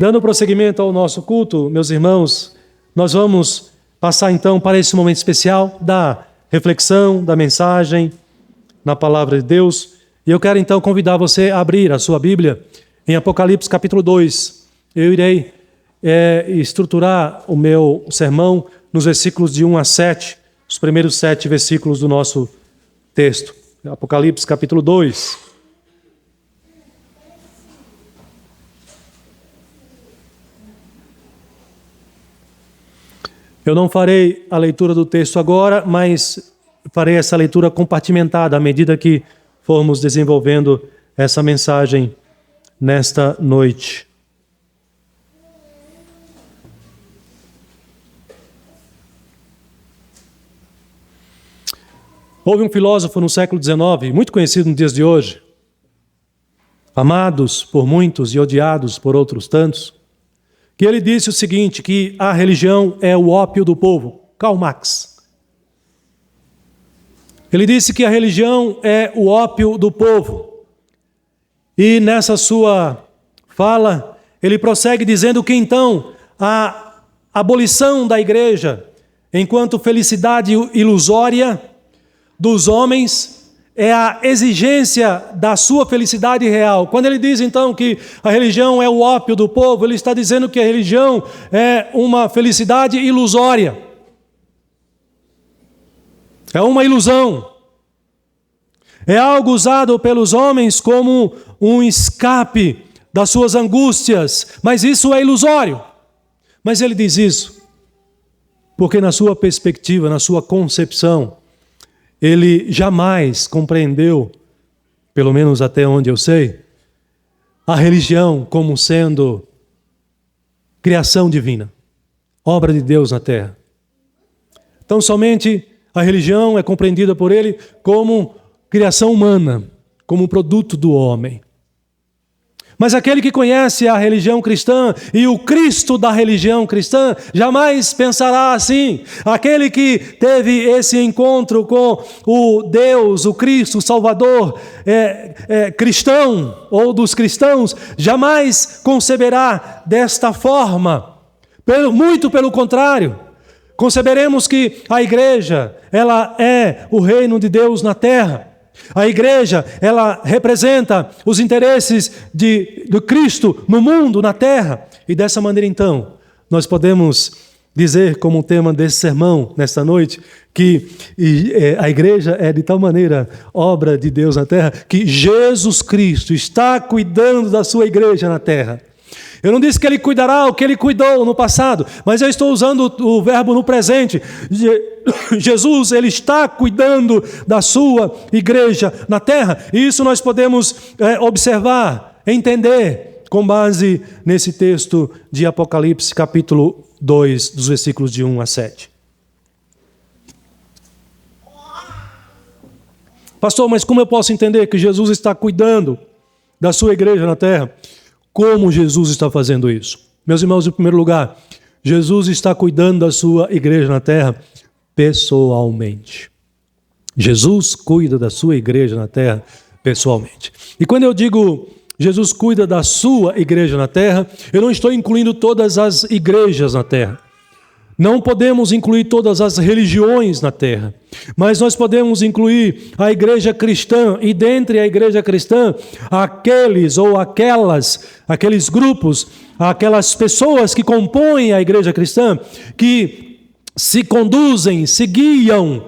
Dando prosseguimento ao nosso culto, meus irmãos, nós vamos passar então para esse momento especial da reflexão, da mensagem na palavra de Deus. E eu quero então convidar você a abrir a sua Bíblia em Apocalipse capítulo 2. Eu irei estruturar o meu sermão nos versículos de 1 a 7, os primeiros 7 versículos do nosso texto. Apocalipse capítulo 2. Eu não farei a leitura do texto agora, mas farei essa leitura compartimentada à medida que formos desenvolvendo essa mensagem nesta noite. Houve um filósofo no século XIX, muito conhecido nos dias de hoje, amados por muitos e odiados por outros tantos, que ele disse o seguinte, que a religião é o ópio do povo. Karl Marx. Ele disse que a religião é o ópio do povo. E nessa sua fala, ele prossegue dizendo que então a abolição da igreja, enquanto felicidade ilusória dos homens, é a exigência da sua felicidade real. Quando ele diz então que a religião é o ópio do povo, ele está dizendo que a religião é uma felicidade ilusória. É uma ilusão. É algo usado pelos homens como um escape das suas angústias, mas isso é ilusório. Mas ele diz isso porque na sua perspectiva, na sua concepção, ele jamais compreendeu, pelo menos até onde eu sei, a religião como sendo criação divina, obra de Deus na terra. Então somente a religião é compreendida por ele como criação humana, como produto do homem. Mas aquele que conhece a religião cristã e o Cristo da religião cristã jamais pensará assim. Aquele que teve esse encontro com o Deus, o Cristo, o Salvador cristão ou dos cristãos, jamais conceberá desta forma. Muito pelo contrário. Conceberemos que a igreja, ela é o reino de Deus na terra. A igreja, ela representa os interesses do Cristo no mundo, na terra. E dessa maneira, então, nós podemos dizer, como tema desse sermão, nesta noite, que a igreja é de tal maneira obra de Deus na terra, que Jesus Cristo está cuidando da sua igreja na terra. Eu não disse que ele cuidará o que ele cuidou no passado, mas eu estou usando o verbo no presente. Jesus, ele está cuidando da sua igreja na terra. E isso nós podemos observar, entender, com base nesse texto de Apocalipse, capítulo 2, dos versículos de 1 a 7. Pastor, mas como eu posso entender que Jesus está cuidando da sua igreja na terra? Como Jesus está fazendo isso? Meus irmãos, em primeiro lugar, Jesus está cuidando da sua igreja na terra pessoalmente. Jesus cuida da sua igreja na terra pessoalmente. E quando eu digo Jesus cuida da sua igreja na terra, eu não estou incluindo todas as igrejas na terra. Não podemos incluir todas as religiões na terra, mas nós podemos incluir a igreja cristã, e dentre a igreja cristã, aqueles grupos, aquelas pessoas que compõem a igreja cristã, que se conduzem, se guiam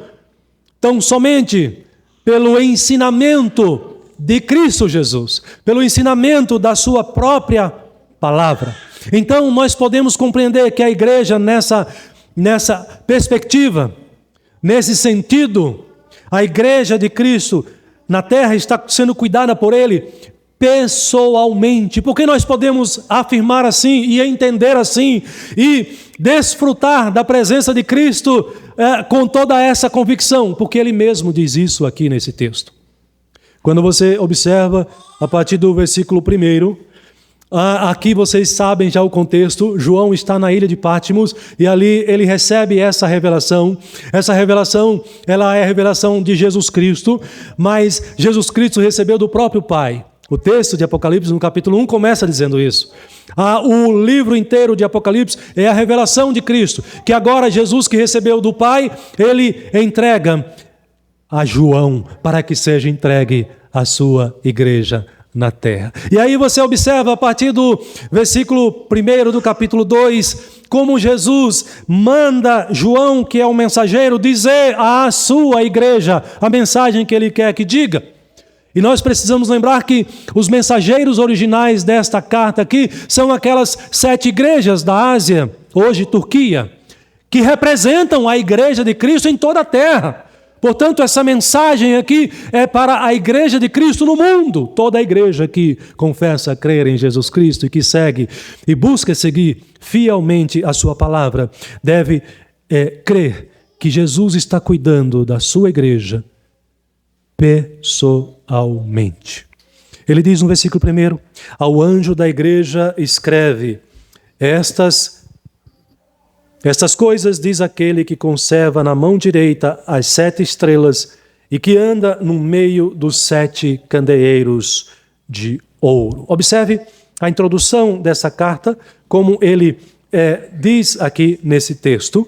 tão somente pelo ensinamento de Cristo Jesus, pelo ensinamento da sua própria palavra. Então nós podemos compreender que a igreja nessa perspectiva, nesse sentido, a igreja de Cristo na terra está sendo cuidada por Ele pessoalmente. Porque nós podemos afirmar assim e entender assim e desfrutar da presença de Cristo com toda essa convicção, porque Ele mesmo diz isso aqui nesse texto. Quando você observa a partir do versículo 1, aqui vocês sabem já o contexto. João está na ilha de Patmos e ali ele recebe essa revelação. Essa revelação, ela é a revelação de Jesus Cristo, mas Jesus Cristo recebeu do próprio Pai. O texto de Apocalipse, no capítulo 1, começa dizendo isso. O livro inteiro de Apocalipse é a revelação de Cristo, que agora Jesus, que recebeu do Pai, ele entrega a João para que seja entregue à sua igreja na terra. E aí você observa a partir do versículo 1 do capítulo 2, como Jesus manda João, que é o mensageiro, dizer à sua igreja a mensagem que ele quer que diga. E nós precisamos lembrar que os mensageiros originais desta carta aqui são aquelas 7 igrejas da Ásia, hoje Turquia, que representam a igreja de Cristo em toda a terra. Portanto, essa mensagem aqui é para a igreja de Cristo no mundo. Toda a igreja que confessa crer em Jesus Cristo e que segue e busca seguir fielmente a sua palavra, deve crer que Jesus está cuidando da sua igreja pessoalmente. Ele diz no versículo 1, ao anjo da igreja escreve, estas coisas diz aquele que conserva na mão direita as 7 estrelas e que anda no meio dos 7 candeeiros de ouro. Observe a introdução dessa carta, como ele diz aqui nesse texto.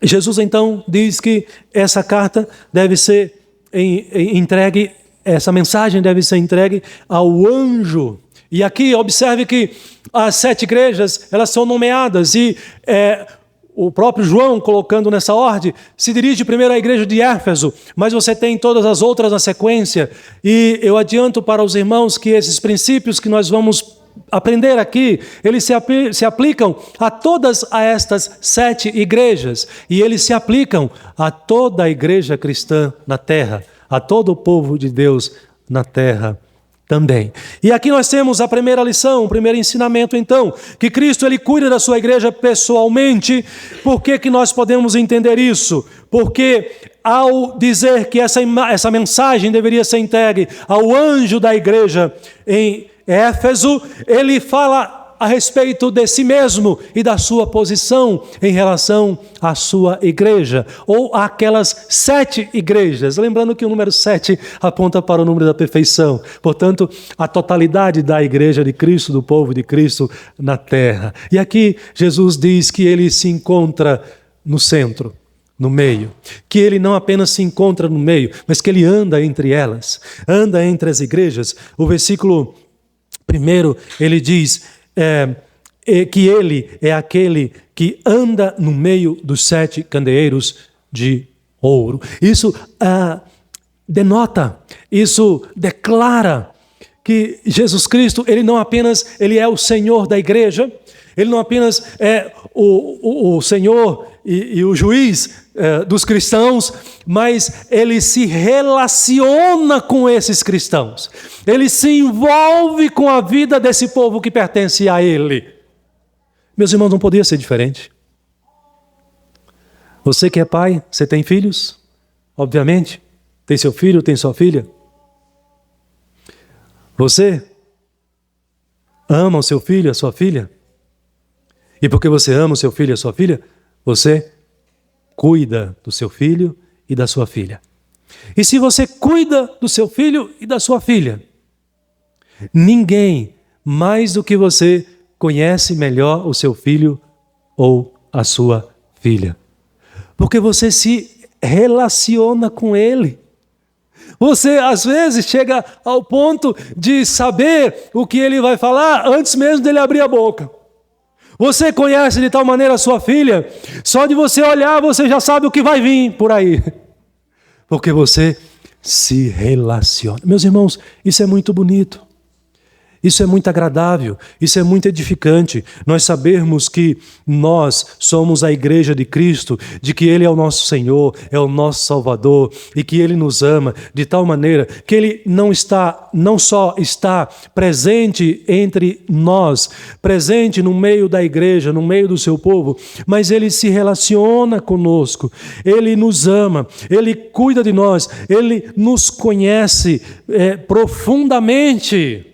Jesus então diz que essa carta deve ser entregue, essa mensagem deve ser entregue ao anjo. E aqui observe que as 7 igrejas, elas são nomeadas e o próprio João, colocando nessa ordem, se dirige primeiro à igreja de Éfeso, mas você tem todas as outras na sequência. E eu adianto para os irmãos que esses princípios que nós vamos aprender aqui, eles se aplicam a todas estas 7 igrejas, e eles se aplicam a toda a igreja cristã na terra, a todo o povo de Deus na terra também. E aqui nós temos a primeira lição, o primeiro ensinamento então, que Cristo ele cuida da sua igreja pessoalmente. Por que nós podemos entender isso? Porque ao dizer que essa mensagem deveria ser entregue ao anjo da igreja em Éfeso, ele fala a respeito de si mesmo e da sua posição em relação à sua igreja, ou aquelas 7 igrejas. Lembrando que o número 7 aponta para o número da perfeição. Portanto, a totalidade da igreja de Cristo, do povo de Cristo na terra. E aqui Jesus diz que ele se encontra no centro, no meio. Que ele não apenas se encontra no meio, mas que ele anda entre elas, anda entre as igrejas. O versículo 1, ele diz que ele é aquele que anda no meio dos 7 candeeiros de ouro. Isso denota, isso declara que Jesus Cristo, ele não apenas ele é o Senhor da igreja, ele não apenas é o Senhor e o juiz dos cristãos, mas ele se relaciona com esses cristãos. Ele se envolve com a vida desse povo que pertence a ele. Meus irmãos, não podia ser diferente. Você que é pai, você tem filhos? Obviamente. Tem seu filho, tem sua filha. Você ama o seu filho, a sua filha? E porque você ama o seu filho e a sua filha, você cuida do seu filho e da sua filha. E se você cuida do seu filho e da sua filha, ninguém mais do que você conhece melhor o seu filho ou a sua filha. Porque você se relaciona com ele. Você, às vezes, chega ao ponto de saber o que ele vai falar antes mesmo dele abrir a boca. Você conhece de tal maneira a sua filha, só de você olhar você já sabe o que vai vir por aí. Porque você se relaciona. Meus irmãos, isso é muito bonito. Isso é muito agradável, isso é muito edificante. Nós sabermos que nós somos a igreja de Cristo, de que Ele é o nosso Senhor, é o nosso Salvador e que Ele nos ama de tal maneira que Ele não só está presente entre nós, presente no meio da igreja, no meio do seu povo, mas Ele se relaciona conosco, Ele nos ama, Ele cuida de nós, Ele nos conhece profundamente.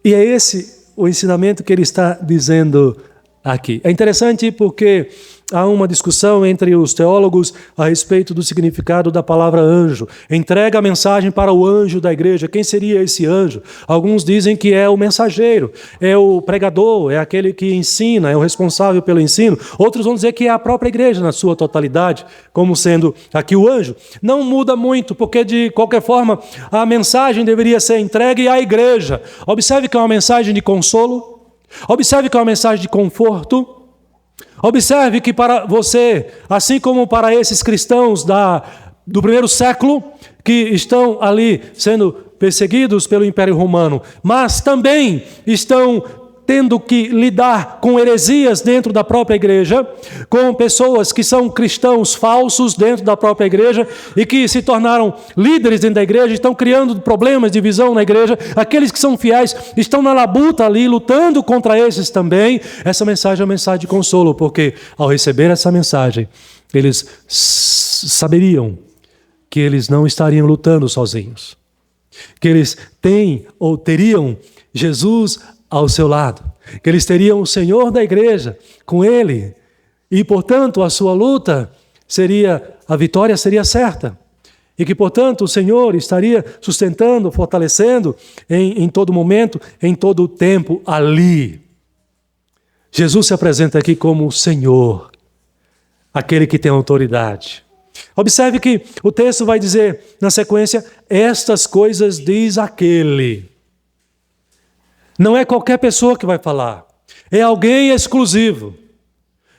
E é esse o ensinamento que ele está dizendo aqui. É interessante porque há uma discussão entre os teólogos a respeito do significado da palavra anjo. Entrega a mensagem para o anjo da igreja. Quem seria esse anjo? Alguns dizem que é o mensageiro, é o pregador, é aquele que ensina, é o responsável pelo ensino. Outros vão dizer que é a própria igreja na sua totalidade, como sendo aqui o anjo. Não muda muito, porque de qualquer forma a mensagem deveria ser entregue à igreja. Observe que é uma mensagem de consolo. Observe que é uma mensagem de conforto. Observe que para você, assim como para esses cristãos do primeiro século, que estão ali sendo perseguidos pelo Império Romano, mas também estão tendo que lidar com heresias dentro da própria igreja, com pessoas que são cristãos falsos dentro da própria igreja e que se tornaram líderes dentro da igreja, estão criando problemas, divisão na igreja. Aqueles que são fiéis estão na labuta ali, lutando contra esses também. Essa mensagem é uma mensagem de consolo, porque ao receber essa mensagem, eles saberiam que eles não estariam lutando sozinhos, que eles têm ou teriam Jesus ao seu lado, que eles teriam o Senhor da igreja com ele, e portanto a sua luta a vitória seria certa, e que portanto o Senhor estaria sustentando, fortalecendo em todo momento, em todo o tempo ali. Jesus se apresenta aqui como o Senhor, aquele que tem autoridade. Observe que o texto vai dizer na sequência: estas coisas diz aquele. Não é qualquer pessoa que vai falar, é alguém exclusivo,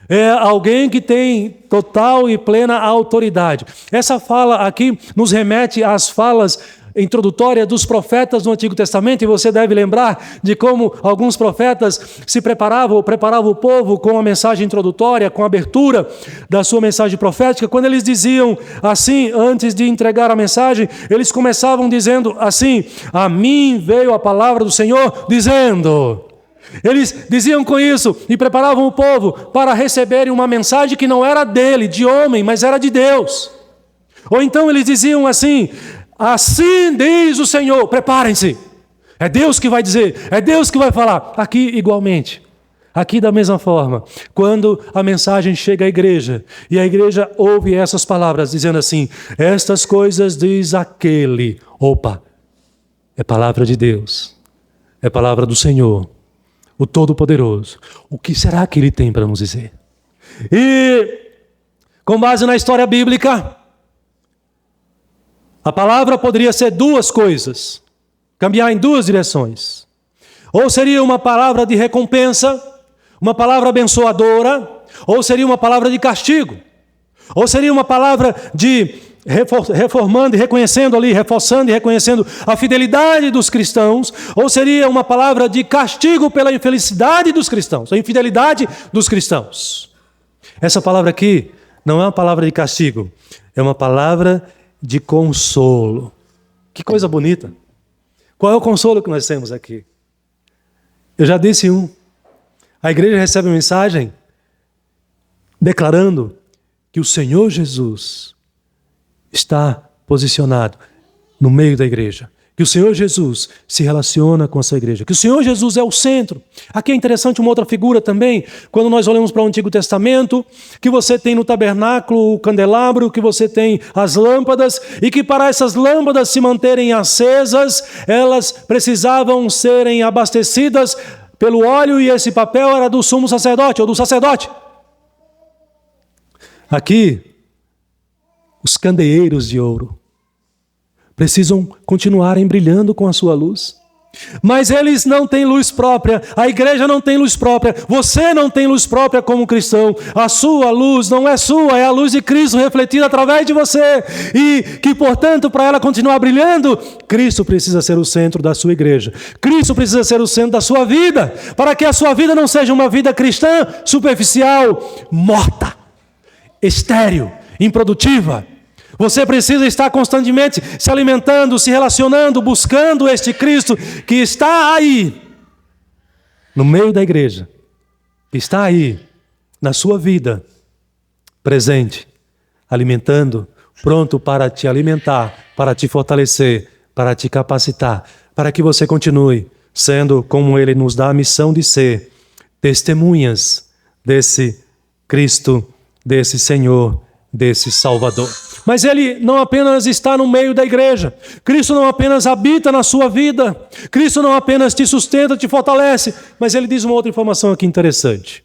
é alguém que tem total e plena autoridade. Essa fala aqui nos remete às falas introdutórias dos profetas do Antigo Testamento, e você deve lembrar de como alguns profetas se preparavam o povo com a mensagem introdutória, com a abertura da sua mensagem profética. Quando eles diziam assim, antes de entregar a mensagem, eles começavam dizendo assim: a mim veio a palavra do Senhor dizendo. Eles diziam com isso e preparavam o povo para receberem uma mensagem que não era dele, de homem, mas era de Deus. Ou então eles diziam assim: assim diz o Senhor. Preparem-se, é Deus que vai dizer, é Deus que vai falar. Aqui igualmente, aqui da mesma forma, quando a mensagem chega à igreja e a igreja ouve essas palavras dizendo assim: estas coisas diz aquele. Opa, é palavra de Deus, é palavra do Senhor, o Todo-Poderoso. O que será que ele tem para nos dizer? E com base na história bíblica, a palavra poderia ser duas coisas, caminhar em duas direções. Ou seria uma palavra de recompensa, uma palavra abençoadora, ou seria uma palavra de castigo. Ou seria uma palavra de reformando e reconhecendo ali, reforçando e reconhecendo a fidelidade dos cristãos, ou seria uma palavra de castigo pela infelicidade dos cristãos, a infidelidade dos cristãos. Essa palavra aqui não é uma palavra de castigo, é uma palavra de consolo. Que coisa bonita. Qual é o consolo que nós temos aqui? Eu já disse a igreja recebe uma mensagem declarando que o Senhor Jesus está posicionado no meio da igreja, que o Senhor Jesus se relaciona com essa igreja, que o Senhor Jesus é o centro. Aqui é interessante uma outra figura também, quando nós olhamos para o Antigo Testamento, que você tem no tabernáculo o candelabro, que você tem as lâmpadas, e que para essas lâmpadas se manterem acesas, elas precisavam serem abastecidas pelo óleo, e esse papel era do sumo sacerdote, ou do sacerdote. Aqui, os candeeiros de ouro precisam continuarem brilhando com a sua luz. Mas eles não têm luz própria, a igreja não tem luz própria, você não tem luz própria como cristão. A sua luz não é sua, é a luz de Cristo refletida através de você. E que, portanto, para ela continuar brilhando, Cristo precisa ser o centro da sua igreja. Cristo precisa ser o centro da sua vida, para que a sua vida não seja uma vida cristã superficial, morta, estéril, improdutiva. Você precisa estar constantemente se alimentando, se relacionando, buscando este Cristo que está aí, no meio da igreja, que está aí, na sua vida, presente, alimentando, pronto para te alimentar, para te fortalecer, para te capacitar, para que você continue sendo, como Ele nos dá a missão de ser, testemunhas desse Cristo desse Senhor, desse Salvador. Mas Ele não apenas está no meio da igreja. Cristo não apenas habita na sua vida. Cristo não apenas te sustenta, te fortalece. Mas Ele diz uma outra informação aqui interessante.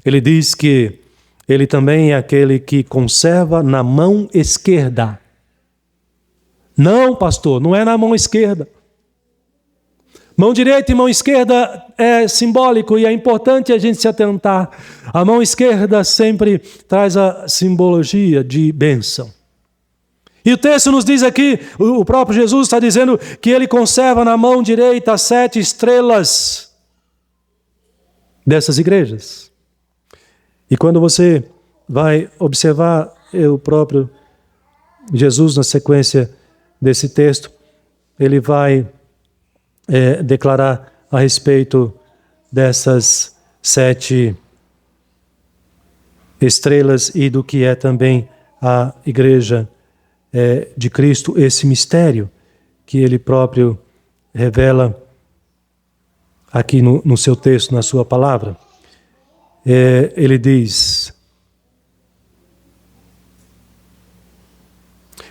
Ele diz que Ele também é aquele que conserva na mão esquerda. Não, pastor, não é na mão esquerda. Mão direita e mão esquerda é simbólico e é importante a gente se atentar. A mão esquerda sempre traz a simbologia de bênção. E o texto nos diz aqui, o próprio Jesus está dizendo que Ele conserva na mão direita as 7 estrelas dessas igrejas. E quando você vai observar o próprio Jesus na sequência desse texto, Ele vai declarar a respeito dessas 7 estrelas e do que é também a igreja de Cristo, esse mistério que Ele próprio revela aqui no seu texto, na sua palavra. Ele diz,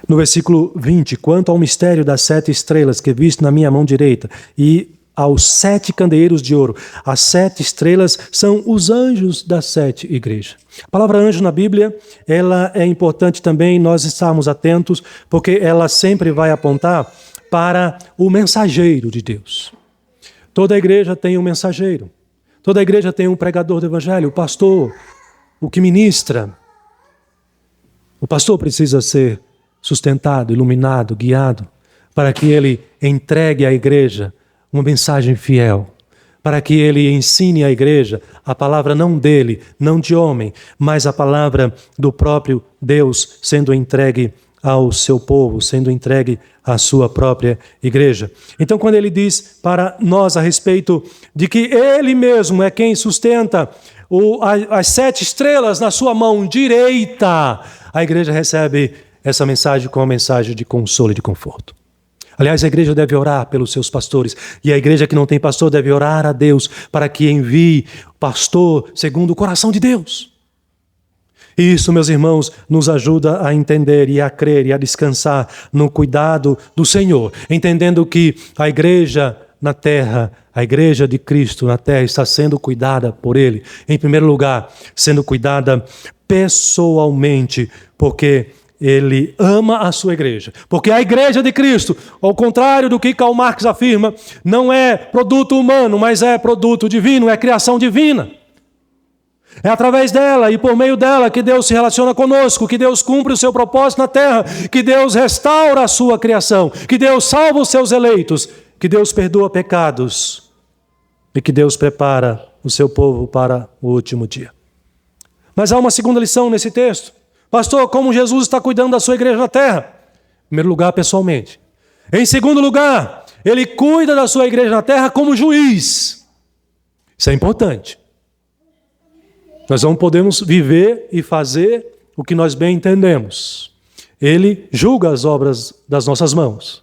no versículo 20, quanto ao mistério das 7 estrelas que visto na minha mão direita e aos 7 candeeiros de ouro. As 7 estrelas são os anjos das 7 igrejas. A palavra anjo na Bíblia, ela é importante também nós estarmos atentos, porque ela sempre vai apontar para o mensageiro de Deus. Toda igreja tem um mensageiro. Toda igreja tem um pregador do evangelho, o pastor, o que ministra. O pastor precisa ser sustentado, iluminado, guiado, para que ele entregue à igreja uma mensagem fiel, para que ele ensine à igreja a palavra não dele, não de homem, mas a palavra do próprio Deus sendo entregue ao seu povo, sendo entregue à sua própria igreja. Então, quando ele diz para nós a respeito de que ele mesmo é quem sustenta as 7 estrelas na sua mão direita, a igreja recebe essa mensagem como uma mensagem de consolo e de conforto. Aliás, a igreja deve orar pelos seus pastores, e a igreja que não tem pastor deve orar a Deus para que envie pastor segundo o coração de Deus. E isso, meus irmãos, nos ajuda a entender e a crer e a descansar no cuidado do Senhor, entendendo que a igreja na terra, a igreja de Cristo na terra está sendo cuidada por Ele. Em primeiro lugar, sendo cuidada pessoalmente, porque Ele ama a sua igreja. Porque a igreja de Cristo, ao contrário do que Karl Marx afirma, não é produto humano, mas é produto divino, é criação divina. É através dela e por meio dela que Deus se relaciona conosco, que Deus cumpre o seu propósito na terra, que Deus restaura a sua criação, que Deus salva os seus eleitos, que Deus perdoa pecados e que Deus prepara o seu povo para o último dia. Mas há uma segunda lição nesse texto. Pastor, como Jesus está cuidando da sua igreja na terra? Em primeiro lugar, pessoalmente. Em segundo lugar, Ele cuida da sua igreja na terra como juiz. Isso é importante. Nós não podemos viver e fazer o que nós bem entendemos. Ele julga as obras das nossas mãos,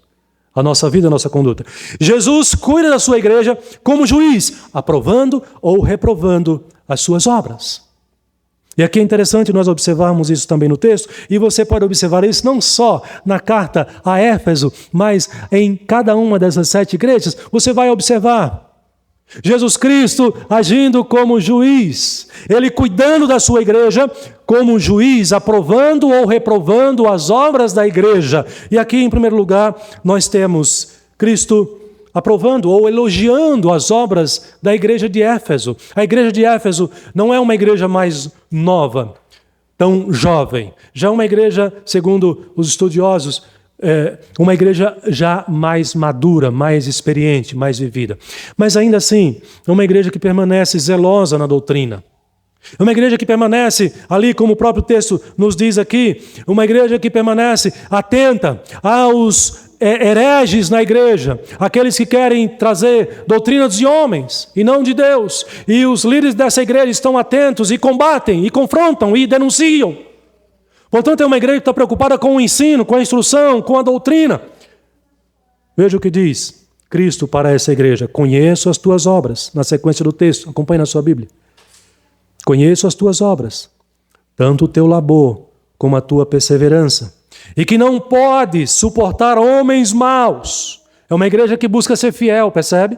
a nossa vida, a nossa conduta. Jesus cuida da sua igreja como juiz, aprovando ou reprovando as suas obras. E aqui é interessante nós observarmos isso também no texto, e você pode observar isso não só na carta a Éfeso, mas em cada uma dessas 7 igrejas, você vai observar Jesus Cristo agindo como juiz, Ele cuidando da sua igreja como juiz, aprovando ou reprovando as obras da igreja. E aqui, em primeiro lugar, nós temos Cristo aprovando ou elogiando as obras da igreja de Éfeso. A igreja de Éfeso não é uma igreja mais nova, tão jovem. Já é uma igreja, segundo os estudiosos, uma igreja já mais madura, mais experiente, mais vivida. Mas ainda assim, é uma igreja que permanece zelosa na doutrina. É uma igreja que permanece ali, como o próprio texto nos diz aqui, uma igreja que permanece atenta aos hereges na igreja, aqueles que querem trazer doutrinas de homens e não de Deus. E os líderes dessa igreja estão atentos e combatem, e confrontam, e denunciam. Portanto, é uma igreja que está preocupada com o ensino, com a instrução, com a doutrina. Veja o que diz Cristo para essa igreja. Conheço as tuas obras. Na sequência do texto, acompanhe na sua Bíblia. Conheço as tuas obras. tanto o teu labor como a tua perseverança, e que não pode suportar homens maus. É uma igreja que busca ser fiel, percebe?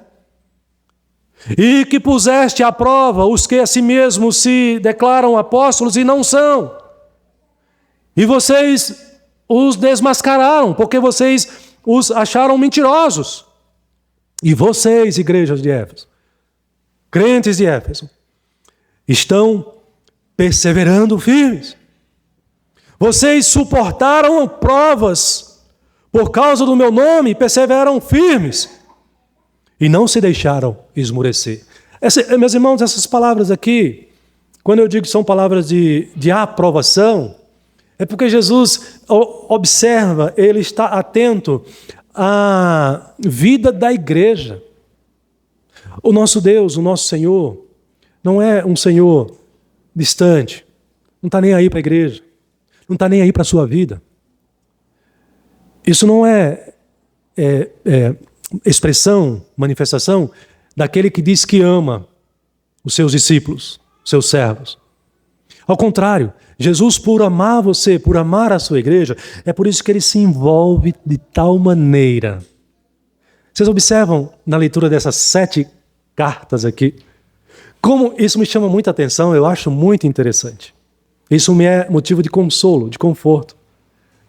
E que puseste à prova os que a si mesmos se declaram apóstolos e não são. E vocês os desmascararam, porque vocês os acharam mentirosos. E vocês, igrejas de Éfeso, crentes de Éfeso, estão perseverando firmes. Vocês suportaram provas por causa do meu nome e perseveram firmes. E não se deixaram esmorecer. Meus irmãos, essas palavras aqui, quando eu digo que são palavras de aprovação, é porque Jesus observa, ele está atento à vida da igreja. O nosso Deus, o nosso Senhor, não é um Senhor distante, não está nem aí para a igreja, não está nem aí para a sua vida. Isso não é expressão, manifestação daquele que diz que ama os seus discípulos, seus servos. Ao contrário, Jesus, por amar você, por amar a sua igreja, é por isso que ele se envolve de tal maneira. Vocês observam na leitura dessas 7 cartas aqui, como isso me chama muita atenção, eu acho muito interessante. Isso me é motivo de consolo, de conforto,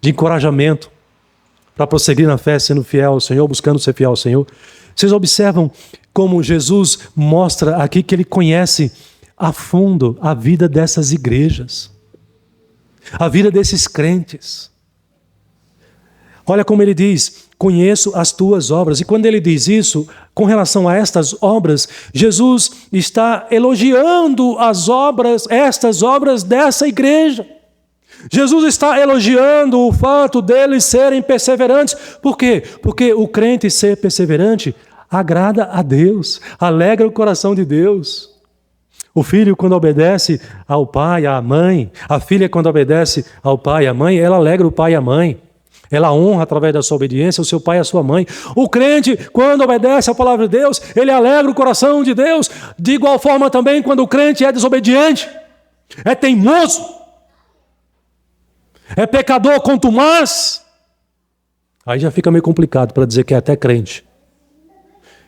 de encorajamento, para prosseguir na fé, sendo fiel ao Senhor, buscando ser fiel ao Senhor. Vocês observam como Jesus mostra aqui que ele conhece a fundo a vida dessas igrejas, a vida desses crentes. Olha como ele diz, conheço as tuas obras. E quando ele diz isso, com relação a estas obras, Jesus está elogiando estas obras dessa igreja. Jesus está elogiando o fato deles serem perseverantes. Por quê? Porque o crente ser perseverante agrada a Deus, alegra o coração de Deus. O filho, quando obedece ao pai, à mãe, a filha, quando obedece ao pai e à mãe, ela alegra o pai e a mãe. Ela honra, através da sua obediência, o seu pai e a sua mãe. O crente, quando obedece à palavra de Deus, ele alegra o coração de Deus. De igual forma também, quando o crente é desobediente, é teimoso, é pecador contumaz, aí já fica meio complicado para dizer que é até crente.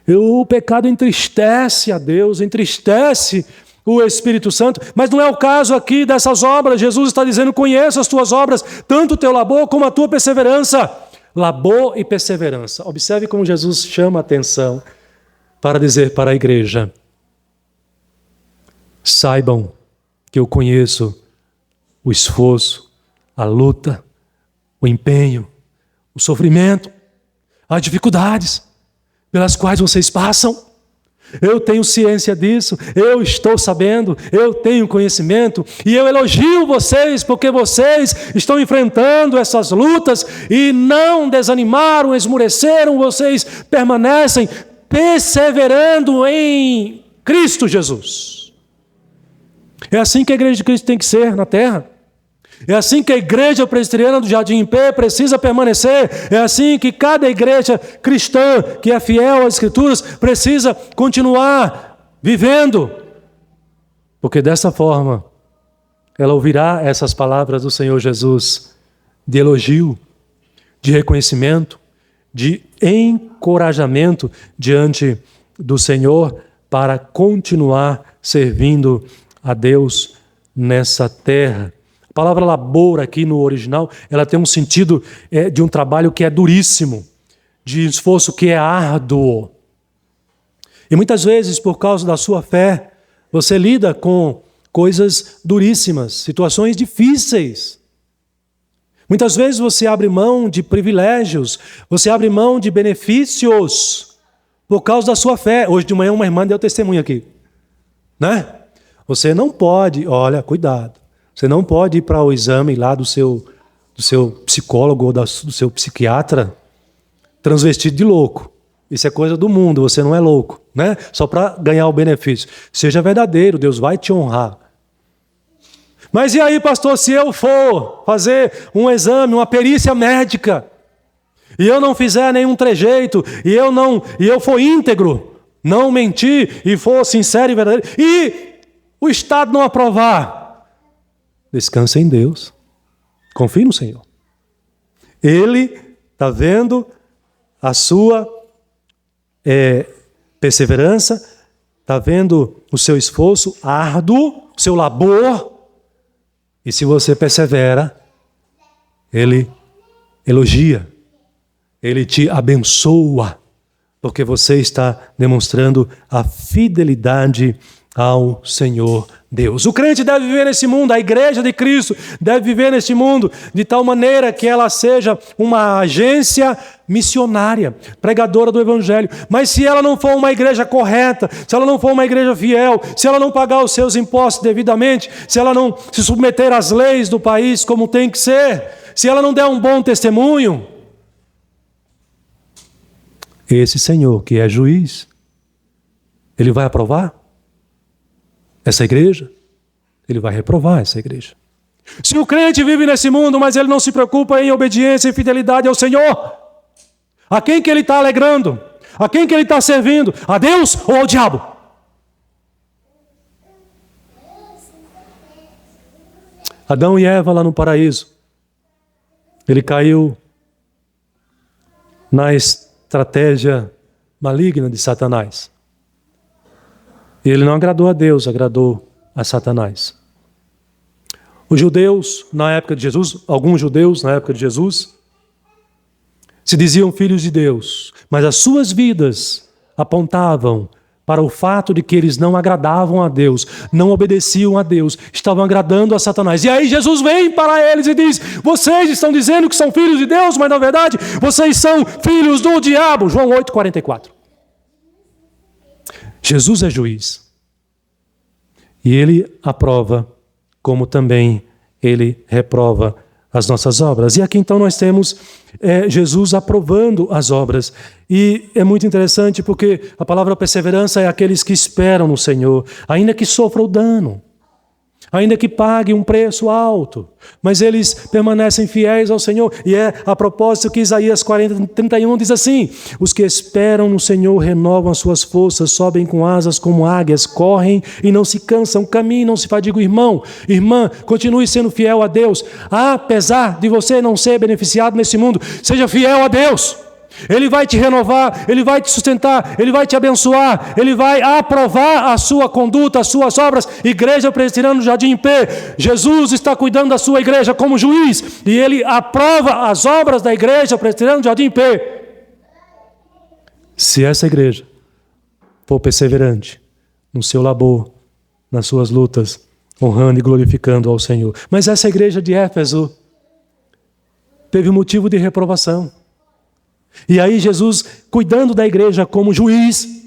O pecado entristece a Deus, entristece o Espírito Santo, mas não é o caso aqui dessas obras. Jesus está dizendo, conheço as tuas obras, tanto o teu labor como a tua perseverança. Labor e perseverança. Observe como Jesus chama a atenção para dizer para a igreja, saibam que eu conheço o esforço, a luta, o empenho, o sofrimento, as dificuldades pelas quais vocês passam. Eu tenho ciência disso, eu estou sabendo, eu tenho conhecimento e eu elogio vocês porque vocês estão enfrentando essas lutas e não desanimaram, esmoreceram, vocês permanecem perseverando em Cristo Jesus. É assim que a igreja de Cristo tem que ser na terra. É assim que a igreja presbiteriana do Jardim Impé precisa permanecer. É assim que cada igreja cristã que é fiel às Escrituras precisa continuar vivendo. Porque dessa forma, ela ouvirá essas palavras do Senhor Jesus de elogio, de reconhecimento, de encorajamento diante do Senhor para continuar servindo a Deus nessa terra. A palavra labor aqui no original, ela tem um sentido de um trabalho que é duríssimo, de esforço que é árduo. E muitas vezes, por causa da sua fé, você lida com coisas duríssimas, situações difíceis. Muitas vezes você abre mão de privilégios, você abre mão de benefícios por causa da sua fé. Hoje de manhã uma irmã deu testemunho aqui, né? Você não pode, olha, cuidado. Você não pode ir para o exame lá do seu psicólogo ou do seu psiquiatra transvestido de louco. Isso é coisa do mundo, você não é louco, né? Só para ganhar o benefício. Seja verdadeiro, Deus vai te honrar. Mas e aí, pastor, se eu for fazer um exame, uma perícia médica, e eu não fizer nenhum trejeito, e eu for íntegro, não mentir, e for sincero e verdadeiro, e o Estado não aprovar, Descansa em Deus. Confie no Senhor. Ele está vendo a sua perseverança, está vendo o seu esforço árduo, o seu labor. E se você persevera, Ele elogia, Ele te abençoa, porque você está demonstrando a fidelidade ao Senhor Deus. O crente deve viver nesse mundo, a igreja de Cristo deve viver neste mundo de tal maneira que ela seja uma agência missionária, pregadora do Evangelho. Mas se ela não for uma igreja correta, se ela não for uma igreja fiel, se ela não pagar os seus impostos devidamente, se ela não se submeter às leis do país como tem que ser, se ela não der um bom testemunho, esse Senhor que é juiz, Ele vai aprovar essa igreja? Ele vai reprovar essa igreja. Se o crente vive nesse mundo, mas ele não se preocupa em obediência e fidelidade ao Senhor, a quem que ele está alegrando? A quem que ele está servindo? A Deus ou ao diabo? Adão e Eva lá no paraíso, ele caiu na estratégia maligna de Satanás. E ele não agradou a Deus, agradou a Satanás. Os judeus, na época de Jesus, alguns judeus na época de Jesus, se diziam filhos de Deus, mas as suas vidas apontavam para o fato de que eles não agradavam a Deus, não obedeciam a Deus, estavam agradando a Satanás. E aí Jesus vem para eles e diz: vocês estão dizendo que são filhos de Deus, mas na verdade vocês são filhos do diabo. João 8,44. Jesus é juiz. E Ele aprova, como também Ele reprova as nossas obras. E aqui então nós temos Jesus aprovando as obras. E é muito interessante porque a palavra perseverança é aqueles que esperam no Senhor, ainda que sofram dano, ainda que paguem um preço alto, mas eles permanecem fiéis ao Senhor. E é a propósito que Isaías 40:31 diz assim: os que esperam no Senhor renovam as suas forças, sobem com asas como águias, correm e não se cansam, caminham e não se fadigam. Irmão, irmã, continue sendo fiel a Deus, apesar de você não ser beneficiado nesse mundo. Seja fiel a Deus. Ele vai te renovar, Ele vai te sustentar, Ele vai te abençoar, Ele vai aprovar a sua conduta, as suas obras. Igreja Presbiteriana do Jardim P, Jesus está cuidando da sua igreja como juiz, e Ele aprova as obras da Igreja Presbiteriana do Jardim P. Se essa igreja for perseverante no seu labor, nas suas lutas, honrando e glorificando ao Senhor. Mas essa igreja de Éfeso teve motivo de reprovação. E aí Jesus, cuidando da igreja como juiz,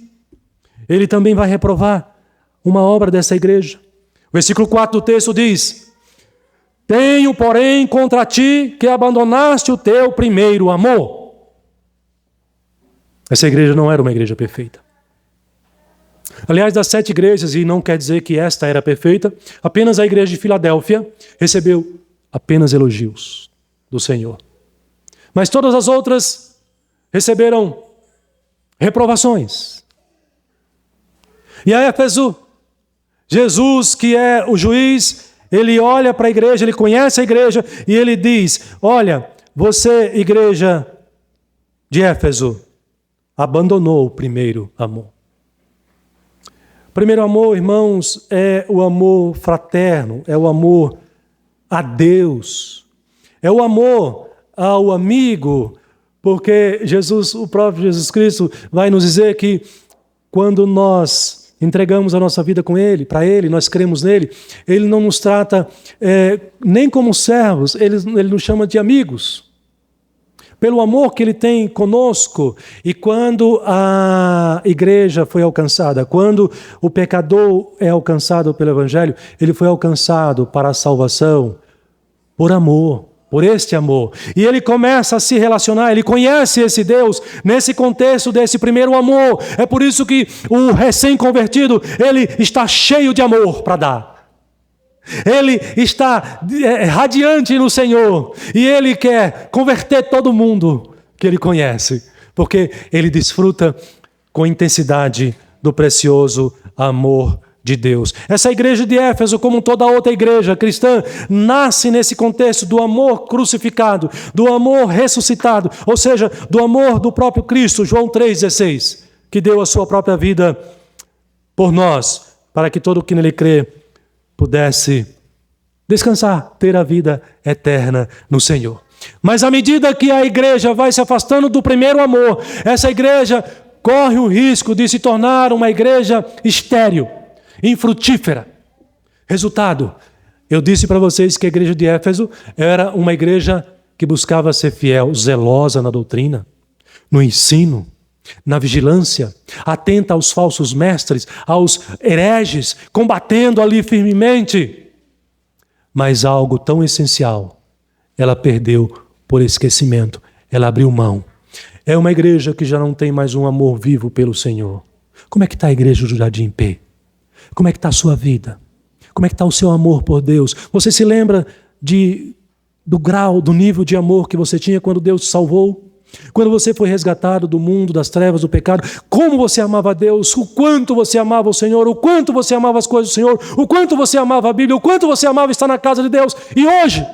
Ele também vai reprovar uma obra dessa igreja. O versículo 4 do texto diz: tenho, porém, contra ti que abandonaste o teu primeiro amor. Essa igreja não era uma igreja perfeita. Aliás, das 7 igrejas, e não quer dizer que esta era perfeita, apenas a igreja de Filadélfia recebeu apenas elogios do Senhor. Mas todas as outras receberam reprovações. E a Éfeso, Jesus, que é o juiz, Ele olha para a igreja, Ele conhece a igreja e Ele diz: olha, você, igreja de Éfeso, abandonou o primeiro amor. O primeiro amor, irmãos, é o amor fraterno, é o amor a Deus, é o amor ao amigo. Porque Jesus, o próprio Jesus Cristo, vai nos dizer que quando nós entregamos a nossa vida com Ele, para Ele, nós cremos nele, Ele não nos trata nem como servos, Ele nos chama de amigos. Pelo amor que Ele tem conosco. E quando a igreja foi alcançada, quando o pecador é alcançado pelo Evangelho, ele foi alcançado para a salvação por amor. Por este amor. E ele começa a se relacionar, ele conhece esse Deus nesse contexto desse primeiro amor. É por isso que o recém-convertido, ele está cheio de amor para dar. Ele está radiante no Senhor. E ele quer converter todo mundo que ele conhece. Porque ele desfruta com intensidade do precioso amor de Deus. Essa igreja de Éfeso, como toda outra igreja cristã, nasce nesse contexto do amor crucificado, do amor ressuscitado, ou seja, do amor do próprio Cristo, João 3,16, que deu a sua própria vida por nós, para que todo o que nele crê pudesse descansar, ter a vida eterna no Senhor. Mas à medida que a igreja vai se afastando do primeiro amor, essa igreja corre o risco de se tornar uma igreja estéril, infrutífera. Resultado, eu disse para vocês que a igreja de Éfeso era uma igreja que buscava ser fiel, zelosa na doutrina, no ensino, na vigilância, atenta aos falsos mestres, aos hereges, combatendo ali firmemente. Mas algo tão essencial, ela perdeu por esquecimento, ela abriu mão. É uma igreja que já não tem mais um amor vivo pelo Senhor. Como é que está a igreja do Jardim P? Como é que está a sua vida? Como é que está o seu amor por Deus? Você se lembra do grau, do nível de amor que você tinha quando Deus te salvou? Quando você foi resgatado do mundo, das trevas, do pecado? Como você amava a Deus? O quanto você amava o Senhor? O quanto você amava as coisas do Senhor? O quanto você amava a Bíblia? O quanto você amava estar na casa de Deus? E hoje,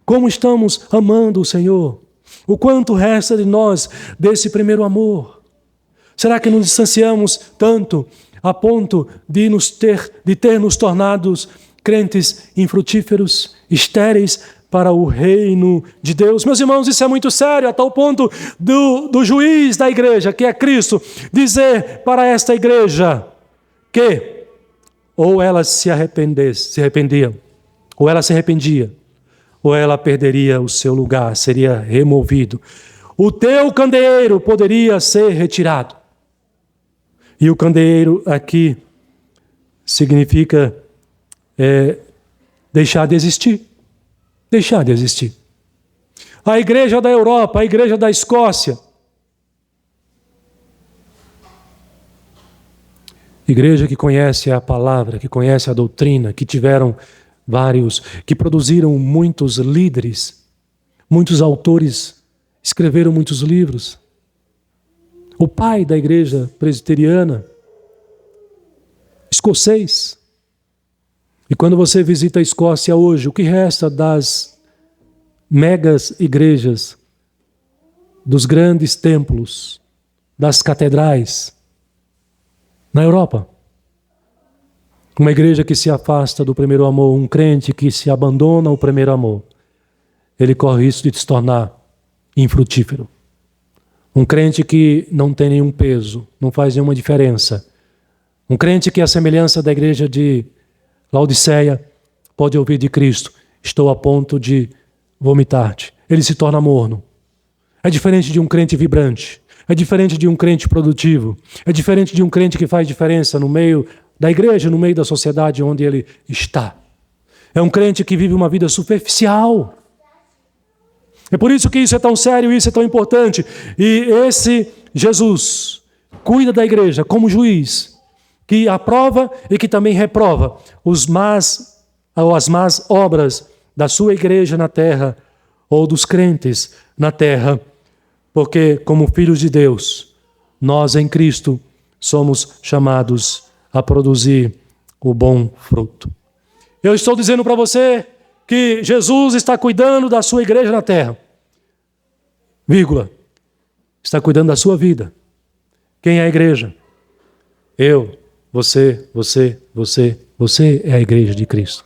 como estamos amando o Senhor? O quanto resta de nós desse primeiro amor? Será que nos distanciamos tanto a ponto de ter nos tornados crentes infrutíferos, estéreis para o reino de Deus? Meus irmãos, isso é muito sério, a tal ponto do juiz da igreja, que é Cristo, dizer para esta igreja que ou ela se arrependia, ou ela se arrependia, ou ela perderia o seu lugar, seria removido. O teu candeeiro poderia ser retirado. E o candeeiro aqui significa deixar de existir. Deixar de existir. A igreja da Europa, a igreja da Escócia. Igreja que conhece a palavra, que conhece a doutrina, que tiveram que produziram muitos líderes, muitos autores, escreveram muitos livros. O pai da igreja presbiteriana, escocês. E quando você visita a Escócia hoje, o que resta das megas igrejas, dos grandes templos, das catedrais, na Europa? Uma igreja que se afasta do primeiro amor, um crente que se abandona ao primeiro amor, ele corre o risco de se tornar infrutífero. Um crente que não tem nenhum peso, não faz nenhuma diferença. Um crente que, à semelhança da igreja de Laodiceia, pode ouvir de Cristo: estou a ponto de vomitar-te. Ele se torna morno. É diferente de um crente vibrante. É diferente de um crente produtivo. É diferente de um crente que faz diferença no meio da igreja, no meio da sociedade onde ele está. É um crente que vive uma vida superficial. É por isso que isso é tão sério, isso é tão importante. E esse Jesus cuida da igreja como juiz, que aprova e que também reprova as más obras da sua igreja na terra, ou dos crentes na terra, porque como filhos de Deus, nós em Cristo somos chamados a produzir o bom fruto. Eu estou dizendo para você que Jesus está cuidando da sua igreja na terra. Vírgula. Está cuidando da sua vida. Quem é a igreja? Eu, você é a igreja de Cristo.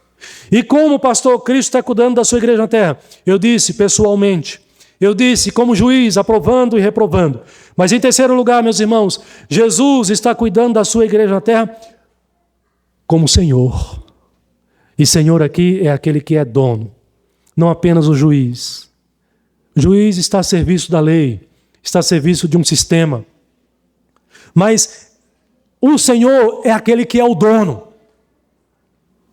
E como, pastor, Cristo está cuidando da sua igreja na terra? Eu disse pessoalmente. Eu disse como juiz, aprovando e reprovando. Mas em terceiro lugar, meus irmãos, Jesus está cuidando da sua igreja na terra como Senhor. E Senhor aqui é aquele que é dono, não apenas o juiz. O juiz está a serviço da lei, está a serviço de um sistema. Mas o Senhor é aquele que é o dono.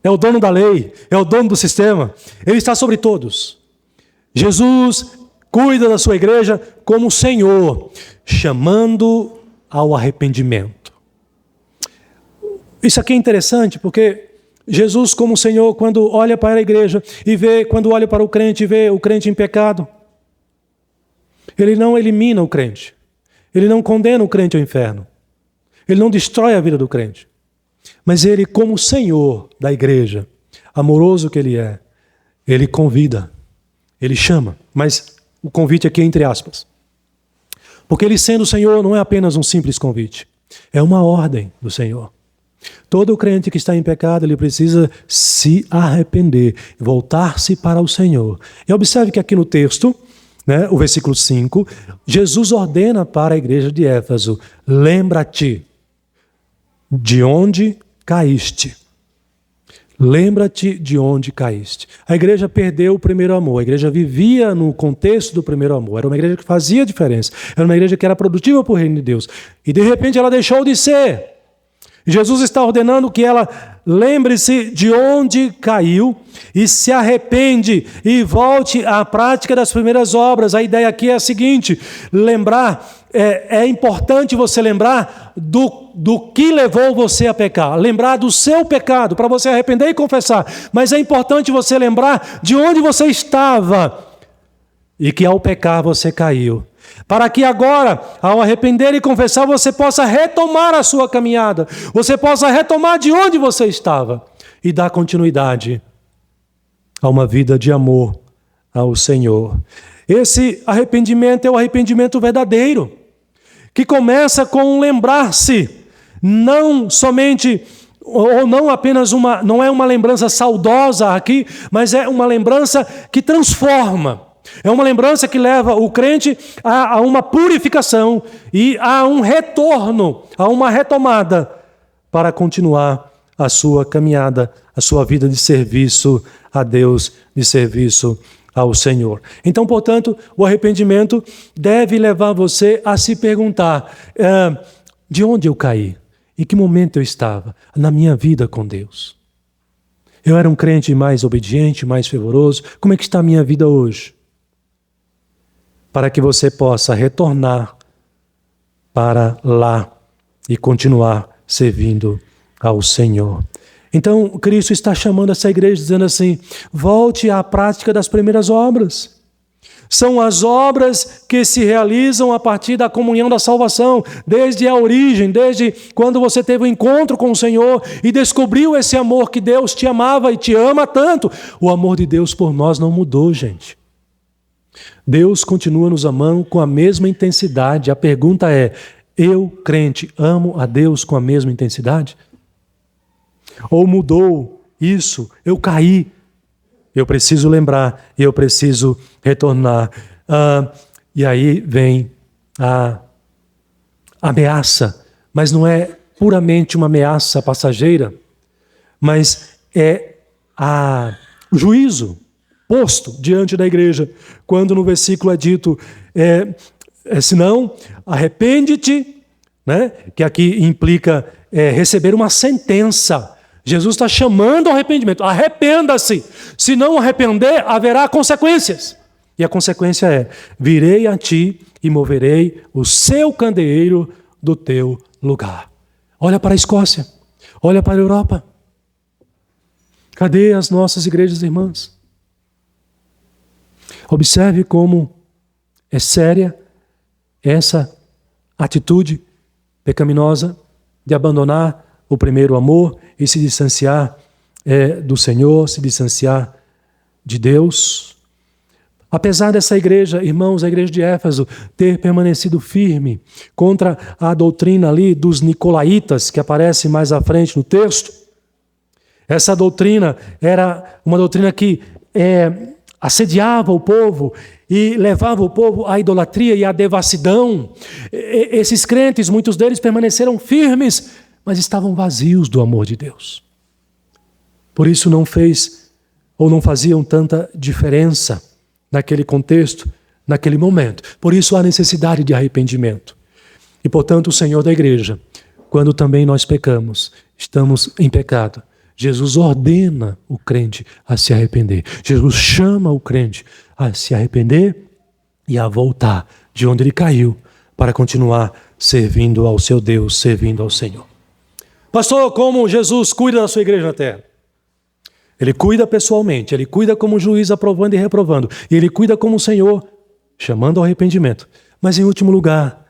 É o dono da lei, é o dono do sistema. Ele está sobre todos. Jesus cuida da sua igreja como Senhor, chamando ao arrependimento. Isso aqui é interessante porque Jesus como Senhor, quando olha para a igreja e vê, quando olha para o crente e vê o crente em pecado, Ele não elimina o crente. Ele não condena o crente ao inferno. Ele não destrói a vida do crente. Mas Ele, como Senhor da igreja, amoroso que Ele é, Ele convida, Ele chama, mas o convite aqui é entre aspas. Porque Ele sendo o Senhor não é apenas um simples convite, é uma ordem do Senhor. Todo crente que está em pecado, ele precisa se arrepender, voltar-se para o Senhor. E observe que aqui no texto, o versículo 5, Jesus ordena para a igreja de Éfeso: lembra-te de onde caíste. Lembra-te de onde caíste. A igreja perdeu o primeiro amor. A igreja vivia no contexto do primeiro amor. Era uma igreja que fazia diferença. Era uma igreja que era produtiva para o reino de Deus. E de repente ela deixou de ser. Jesus está ordenando que ela lembre-se de onde caiu e se arrepende e volte à prática das primeiras obras. A ideia aqui é a seguinte: lembrar, é importante você lembrar do que levou você a pecar, lembrar do seu pecado, para você arrepender e confessar, mas é importante você lembrar de onde você estava e que ao pecar você caiu. Para que agora, ao arrepender e confessar, você possa retomar a sua caminhada. Você possa retomar de onde você estava e dar continuidade a uma vida de amor ao Senhor. Esse arrependimento é o arrependimento verdadeiro, que começa com um lembrar-se, não somente, ou não apenas não é uma lembrança saudosa aqui, mas é uma lembrança que transforma. É uma lembrança que leva o crente a uma purificação e a um retorno, a uma retomada para continuar a sua caminhada, a sua vida de serviço a Deus, de serviço ao Senhor. Então, portanto, o arrependimento deve levar você a se perguntar: de onde eu caí? Em que momento eu estava na minha vida com Deus? Eu era um crente mais obediente, mais fervoroso? Como é que está a minha vida hoje? Para que você possa retornar para lá e continuar servindo ao Senhor. Então, Cristo está chamando essa igreja dizendo assim: volte à prática das primeiras obras. São as obras que se realizam a partir da comunhão da salvação, desde a origem, desde quando você teve um encontro com o Senhor e descobriu esse amor que Deus te amava e te ama tanto. O amor de Deus por nós não mudou, gente. Deus continua nos amando com a mesma intensidade. A pergunta é: eu, crente, amo a Deus com a mesma intensidade? Ou mudou isso? Eu caí. Eu preciso lembrar, eu preciso retornar. E aí vem a ameaça, mas não é puramente uma ameaça passageira, mas é o juízo posto diante da igreja, quando no versículo é dito, senão, arrepende-te, que aqui implica receber uma sentença. Jesus está chamando ao arrependimento. Arrependa-se. Se não arrepender, haverá consequências. E a consequência é: virei a ti e moverei o seu candeeiro do teu lugar. Olha para a Escócia. Olha para a Europa. Cadê as nossas igrejas irmãs? Observe como é séria essa atitude pecaminosa de abandonar o primeiro amor e se distanciar do Senhor, se distanciar de Deus. Apesar dessa igreja, irmãos, a igreja de Éfeso, ter permanecido firme contra a doutrina ali dos nicolaítas, que aparece mais à frente no texto, essa doutrina era uma doutrina que assediava o povo e levava o povo à idolatria e à devassidão. Esses crentes, muitos deles permaneceram firmes, mas estavam vazios do amor de Deus. Por isso não fez ou não faziam tanta diferença naquele contexto, naquele momento. Por isso há necessidade de arrependimento. E, portanto, o Senhor da igreja, quando também nós pecamos, estamos em pecado, Jesus ordena o crente a se arrepender. Jesus chama o crente a se arrepender e a voltar de onde ele caiu para continuar servindo ao seu Deus, servindo ao Senhor. Pastor, como Jesus cuida da sua igreja na terra? Ele cuida pessoalmente, ele cuida como juiz aprovando e reprovando, e ele cuida como Senhor, chamando ao arrependimento. Mas em último lugar,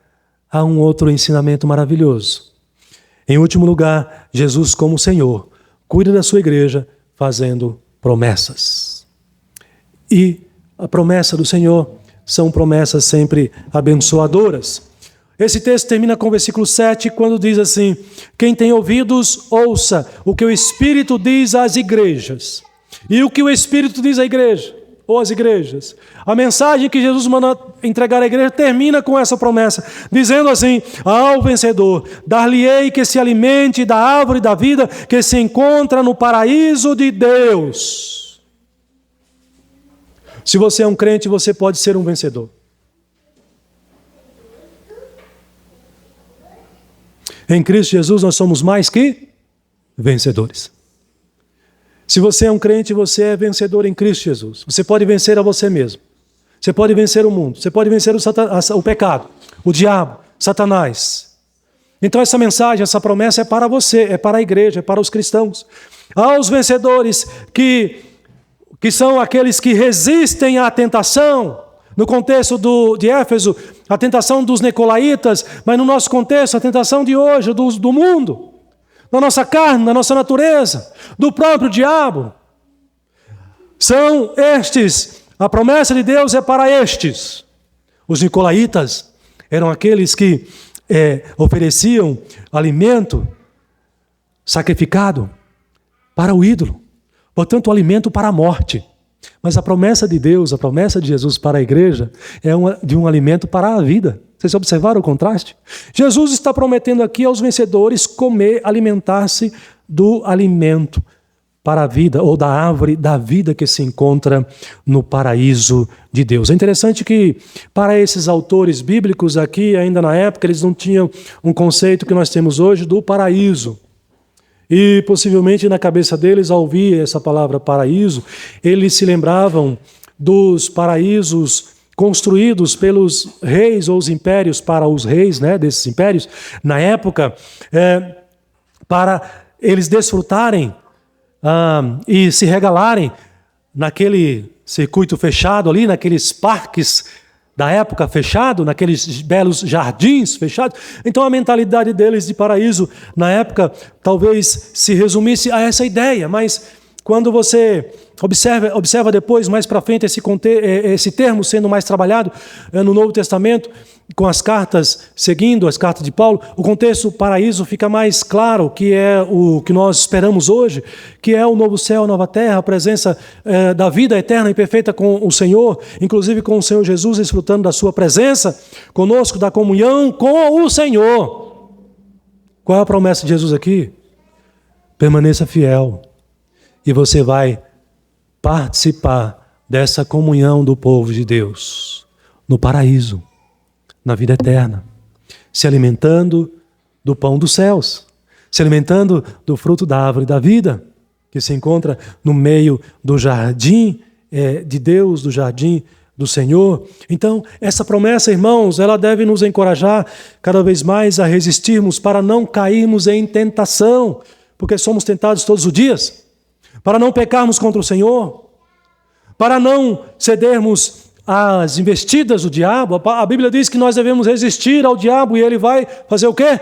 há um outro ensinamento maravilhoso. Em último lugar, Jesus como Senhor cuida da sua igreja fazendo promessas. E a promessa do Senhor são promessas sempre abençoadoras. Esse texto termina com o versículo 7, quando diz assim: quem tem ouvidos, ouça o que o Espírito diz às igrejas. E o que o Espírito diz à igreja, ou às igrejas? A mensagem que Jesus manda entregar à igreja termina com essa promessa, dizendo assim: ao vencedor, dar-lhe-ei que se alimente da árvore da vida que se encontra no paraíso de Deus. Se você é um crente, você pode ser um vencedor. Em Cristo Jesus nós somos mais que vencedores. Se você é um crente, você é vencedor em Cristo Jesus. Você pode vencer a você mesmo. Você pode vencer o mundo. Você pode vencer o pecado, o diabo, Satanás. Então essa mensagem, essa promessa é para você, é para a igreja, é para os cristãos. Aos vencedores que são aqueles que resistem à tentação, no contexto de Éfeso, a tentação dos nicolaítas, mas no nosso contexto, a tentação de hoje, do mundo, da nossa carne, da nossa natureza, do próprio diabo. São estes, a promessa de Deus é para estes. Os nicolaítas eram aqueles que ofereciam alimento sacrificado para o ídolo, portanto, alimento para a morte. Mas a promessa de Deus, a promessa de Jesus para a igreja é de um alimento para a vida. Vocês observaram o contraste? Jesus está prometendo aqui aos vencedores comer, alimentar-se do alimento para a vida, ou da árvore da vida que se encontra no paraíso de Deus. É interessante que para esses autores bíblicos aqui, ainda na época, eles não tinham um conceito que nós temos hoje do paraíso. E possivelmente na cabeça deles, ao ouvir essa palavra paraíso, eles se lembravam dos paraísos construídos pelos reis ou os impérios, para os reis, né, desses impérios, na época, para eles desfrutarem e se regalarem naquele circuito fechado ali, naqueles parques da época fechado, naqueles belos jardins fechados. Então a mentalidade deles de paraíso na época talvez se resumisse a essa ideia, mas quando você observa depois, mais para frente, esse termo sendo mais trabalhado no Novo Testamento, com as cartas, seguindo as cartas de Paulo, o contexto paraíso fica mais claro, que é o que nós esperamos hoje, que é o novo céu, a nova terra, a presença da vida eterna e perfeita com o Senhor, inclusive com o Senhor Jesus, desfrutando da sua presença conosco, da comunhão com o Senhor. Qual é a promessa de Jesus aqui? Permaneça fiel e você vai participar dessa comunhão do povo de Deus no paraíso, na vida eterna, se alimentando do pão dos céus, se alimentando do fruto da árvore da vida, que se encontra no meio do jardim de Deus, do jardim do Senhor. Então, essa promessa, irmãos, ela deve nos encorajar cada vez mais a resistirmos para não cairmos em tentação, porque somos tentados todos os dias, para não pecarmos contra o Senhor, para não cedermos às investidas do diabo. A Bíblia diz que nós devemos resistir ao diabo e ele vai fazer o quê?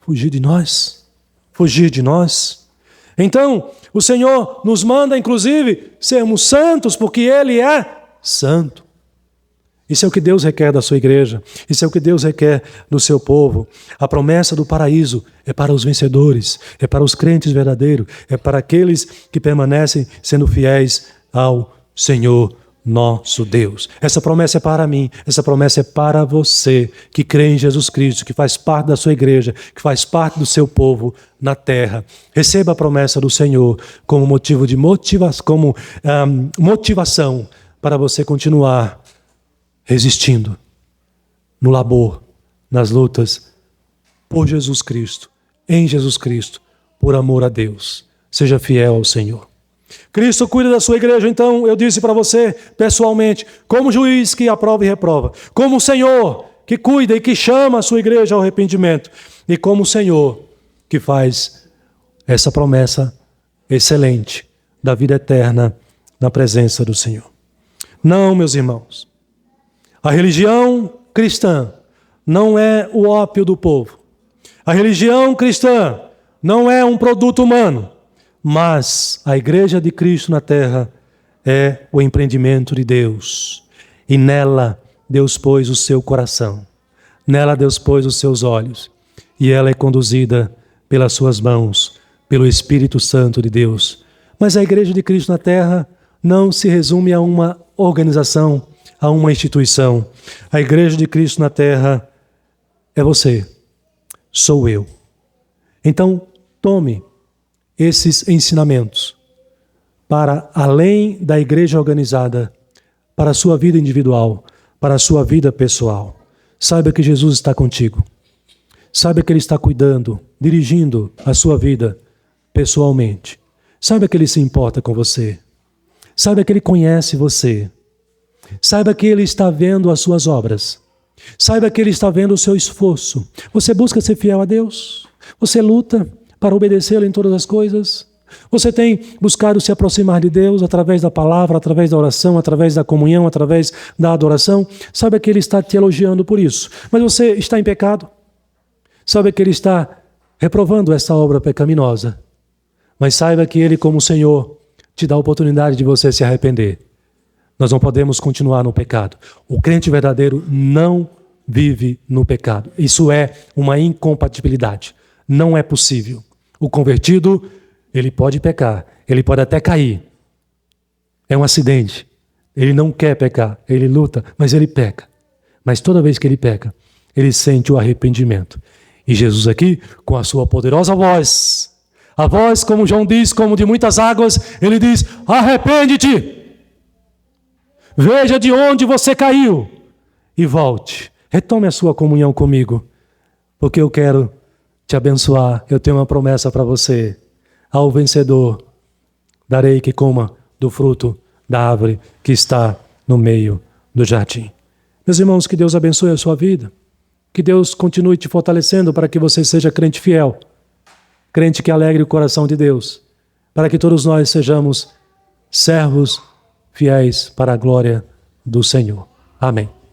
Fugir de nós. Fugir de nós. Então, o Senhor nos manda, inclusive, sermos santos, porque Ele é santo. Isso é o que Deus requer da sua igreja. Isso é o que Deus requer do seu povo. A promessa do paraíso é para os vencedores, é para os crentes verdadeiros, é para aqueles que permanecem sendo fiéis ao Senhor nosso Deus. Essa promessa é para mim, essa promessa é para você que crê em Jesus Cristo, que faz parte da sua igreja, que faz parte do seu povo na terra. Receba a promessa do Senhor como motivo de motivação para você continuar resistindo no labor, nas lutas, por Jesus Cristo, em Jesus Cristo, por amor a Deus. Seja fiel ao Senhor. Cristo cuida da sua igreja, então eu disse para você pessoalmente, como juiz que aprova e reprova, como Senhor que cuida e que chama a sua igreja ao arrependimento, e como Senhor que faz essa promessa excelente da vida eterna na presença do Senhor. Não, meus irmãos, a religião cristã não é o ópio do povo. A religião cristã não é um produto humano, mas a igreja de Cristo na terra é o empreendimento de Deus. E nela Deus pôs o seu coração. Nela Deus pôs os seus olhos. E ela é conduzida pelas suas mãos, pelo Espírito Santo de Deus. Mas a igreja de Cristo na terra não se resume a uma organização, a uma instituição. A igreja de Cristo na terra é você, sou eu. Então, tome esses ensinamentos para além da igreja organizada, para a sua vida individual, para a sua vida pessoal. Saiba que Jesus está contigo. Saiba que Ele está cuidando, dirigindo a sua vida pessoalmente. Saiba que Ele se importa com você. Saiba que Ele conhece você. Saiba que Ele está vendo as suas obras. Saiba que Ele está vendo o seu esforço. Você busca ser fiel a Deus? Você luta para obedecê-lo em todas as coisas? Você tem buscado se aproximar de Deus através da palavra, através da oração, através da comunhão, através da adoração? Saiba que Ele está te elogiando por isso. Mas você está em pecado? Saiba que Ele está reprovando essa obra pecaminosa. Mas saiba que Ele, como Senhor, te dá a oportunidade de você se arrepender. Nós não podemos continuar no pecado. O crente verdadeiro não vive no pecado. Isso é uma incompatibilidade. Não é possível. O convertido, ele pode pecar, ele pode até cair. É um acidente. Ele não quer pecar, ele luta, mas ele peca. Mas toda vez que ele peca, ele sente o arrependimento. E Jesus aqui, com a sua poderosa voz, a voz, como João diz, como de muitas águas, ele diz: arrepende-te! Veja de onde você caiu e volte. Retome a sua comunhão comigo, porque eu quero te abençoar. Eu tenho uma promessa para você. Ao vencedor darei que coma do fruto da árvore que está no meio do jardim. Meus irmãos, que Deus abençoe a sua vida. Que Deus continue te fortalecendo para que você seja crente fiel. Crente que alegre o coração de Deus. Para que todos nós sejamos servos fiéis para a glória do Senhor. Amém.